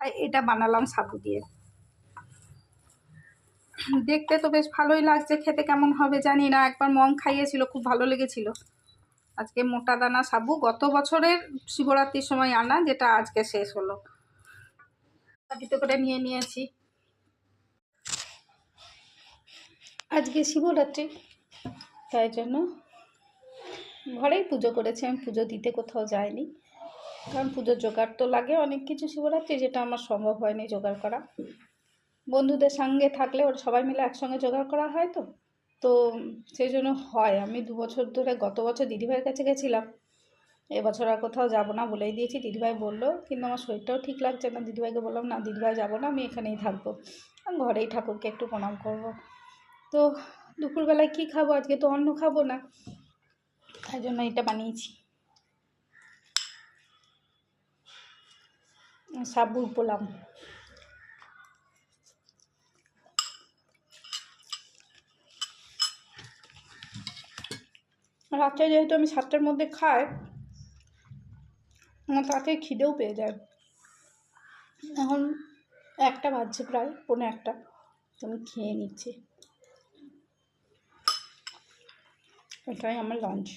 আর এটা বানালাম সাবু দিয়ে। দেখতে তো বেশ ভালোই লাগছে, খেতে কেমন হবে জানি না। একবার মম খাইয়েছিল, খুব ভালো লেগেছিল। আজকে মোটা দানা সাবু, গত বছরের শিবরাত্রির সময় আনা, যেটা আজকে শেষ হলো। বাটিতে করে নিয়ে নিয়েছি। আজকে শিবরাত্রি, তাই জন্য ঘরেই পুজো করেছি। আমি পুজো দিতে কোথাও যাইনি, কারণ পুজোর জোগাড় তো লাগে অনেক কিছু শিবরাত্রি, যেটা আমার সম্ভব হয়নি জোগাড় করা। বন্ধুদের সঙ্গে থাকলে ওরা সবাই মিলে একসঙ্গে জোগাড় করা হয়, তো সেই জন্য হয়। আমি 2 বছর ধরে, গত বছর দিদিভাইয়ের কাছে গেছিলাম, এবছর আর কোথাও যাবো না বলেই দিয়েছি। দিদিভাই বললো, কিন্তু আমার শরীরটাও ঠিক লাগছে না। দিদিভাইকে বললাম, না দিদিভাই যাবো না, আমি এখানেই থাকবো, ঘরেই ঠাকুরকে একটু প্রণাম করবো। তো দুপুরবেলায় কী খাবো, আজকে তো অন্ন খাবো না, তাই জন্য এটা বানিয়েছি, সাবুর পোলাও। রাত্রে যেহেতু আমি 7টার মধ্যে খাই, আমার তাতে খিদেও পেয়ে যায়। এখন 1টা বাজছে, প্রায় 1:45, তো আমি খেয়ে নিচ্ছি। এটাই আমার লাঞ্চ।